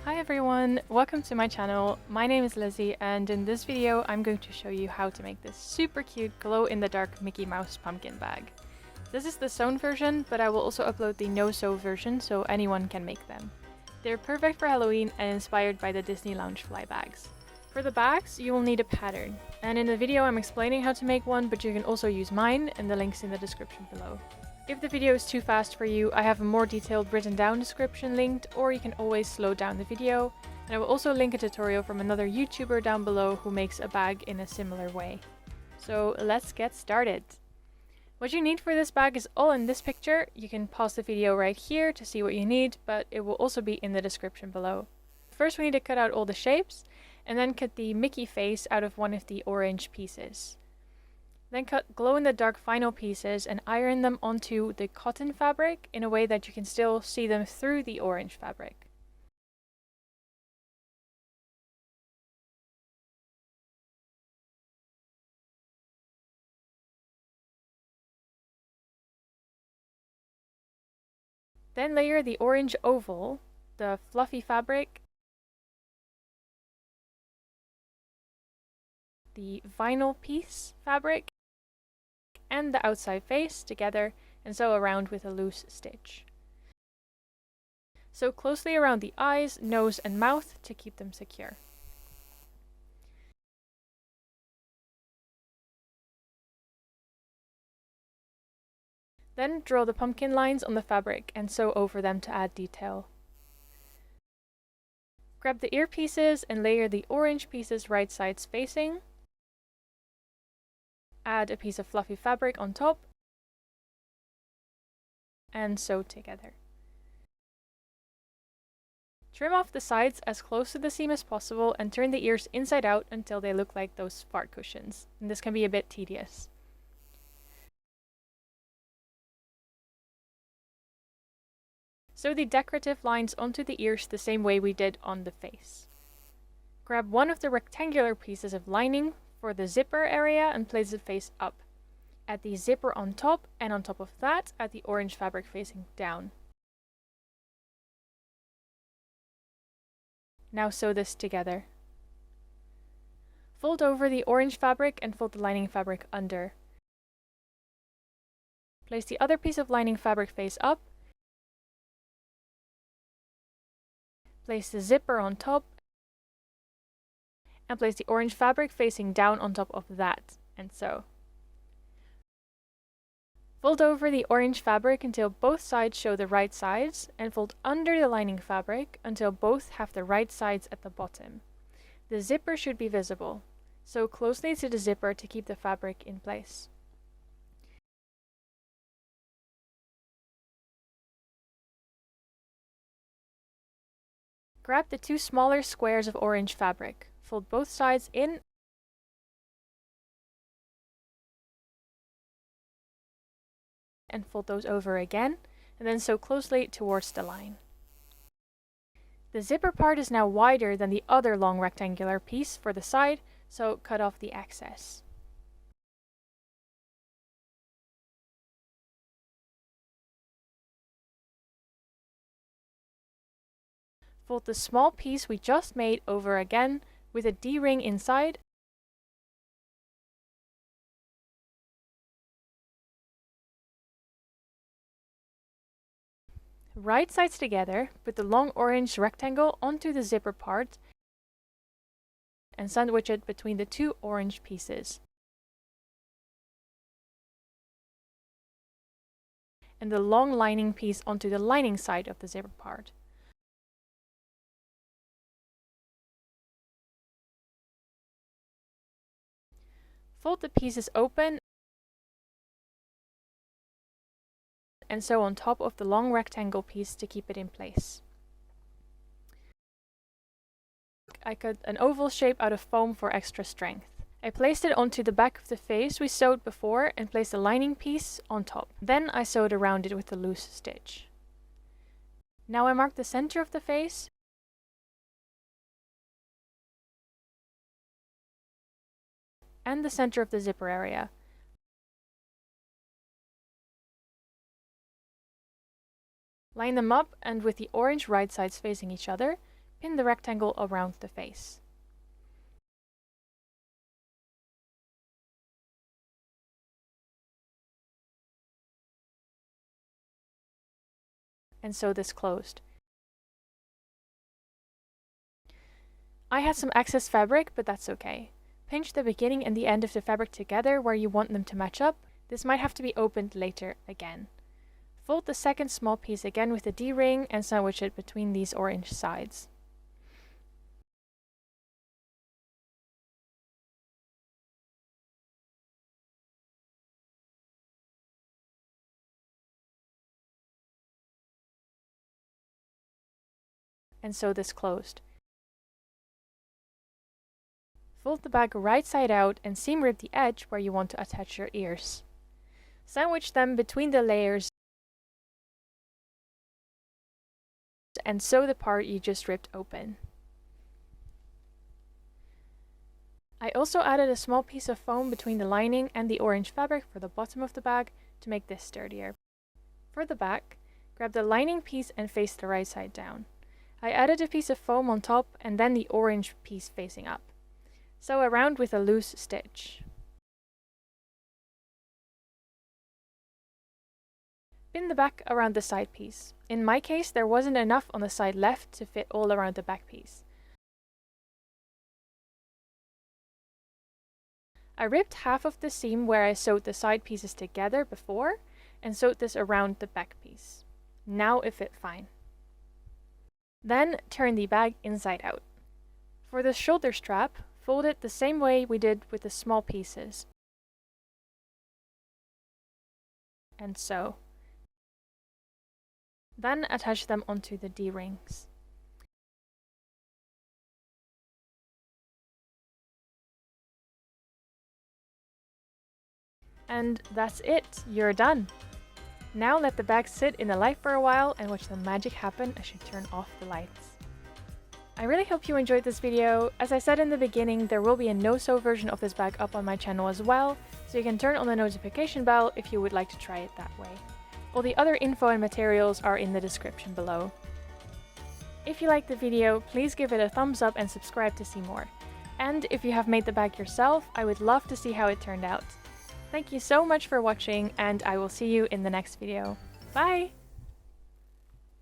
Hi everyone, welcome to my channel. My name is Lizzie and in this video I'm going to show you how to make this super cute glow-in-the-dark Mickey Mouse pumpkin bag. This is the sewn version, but I will also upload the no-sew version so anyone can make them. They're perfect for Halloween and inspired by the Disney Loungefly bags. For the bags, you will need a pattern, and in the video I'm explaining how to make one, but you can also use mine and the links in the description below. If the video is too fast for you, I have a more detailed written down description linked, or you can always slow down the video, and I will also link a tutorial from another YouTuber down below who makes a bag in a similar way. So let's get started! What you need for this bag is all in this picture. You can pause the video right here to see what you need, but it will also be in the description below. First we need to cut out all the shapes, and then cut the Mickey face out of one of the orange pieces. Then cut glow-in-the-dark final pieces and iron them onto the cotton fabric in a way that you can still see them through the orange fabric. Then layer the orange oval, the fluffy fabric, the vinyl piece fabric, and the outside face together and sew around with a loose stitch. Sew closely around the eyes, nose and mouth to keep them secure. Then draw the pumpkin lines on the fabric and sew over them to add detail. Grab the ear pieces and layer the orange pieces right sides facing. Add a piece of fluffy fabric on top and sew together. Trim off the sides as close to the seam as possible and turn the ears inside out until they look like those fart cushions. And this can be a bit tedious. Sew the decorative lines onto the ears the same way we did on the face. Grab one of the rectangular pieces of lining for the zipper area and place the face up. Add the zipper on top, and on top of that add the orange fabric facing down. Now sew this together. Fold over the orange fabric and fold the lining fabric under. Place the other piece of lining fabric face up. Place the zipper on top. And place the orange fabric facing down on top of that, and sew. Fold over the orange fabric until both sides show the right sides, and fold under the lining fabric until both have the right sides at the bottom. The zipper should be visible. Sew closely to the zipper to keep the fabric in place. Grab the two smaller squares of orange fabric. Fold both sides in and fold those over again, and then sew closely towards the line. The zipper part is now wider than the other long rectangular piece for the side, so cut off the excess. Fold the small piece we just made over again with a D-ring inside right sides together, put the long orange rectangle onto the zipper part and sandwich it between the two orange pieces. And the long lining piece onto the lining side of the zipper part. Fold the pieces open and sew on top of the long rectangle piece to keep it in place. I cut an oval shape out of foam for extra strength. I placed it onto the back of the face we sewed before and placed the lining piece on top. Then I sewed around it with a loose stitch. Now I mark the center of the face and the center of the zipper area. Line them up, and with the orange right sides facing each other, pin the rectangle around the face. And sew this closed. I had some excess fabric, but that's okay. Pinch the beginning and the end of the fabric together where you want them to match up. This might have to be opened later again. Fold the second small piece again with the D-ring and sandwich it between these orange sides. And sew this closed. Fold the bag right side out and seam rip the edge where you want to attach your ears. Sandwich them between the layers and sew the part you just ripped open. I also added a small piece of foam between the lining and the orange fabric for the bottom of the bag to make this sturdier. For the back, grab the lining piece and face the right side down. I added a piece of foam on top and then the orange piece facing up. Sew around with a loose stitch. Pin the back around the side piece. In my case, there wasn't enough on the side left to fit all around the back piece. I ripped half of the seam where I sewed the side pieces together before and sewed this around the back piece. Now it fit fine. Then turn the bag inside out. For the shoulder strap, fold it the same way we did with the small pieces. And sew. Then attach them onto the D-rings. And that's it, you're done! Now let the bag sit in the light for a while and watch the magic happen as you turn off the lights. I really hope you enjoyed this video. As I said in the beginning, there will be a no-sew version of this bag up on my channel as well, so you can turn on the notification bell if you would like to try it that way. All the other info and materials are in the description below. If you liked the video, please give it a thumbs up and subscribe to see more. And if you have made the bag yourself, I would love to see how it turned out. Thank you so much for watching, and I will see you in the next video. Bye!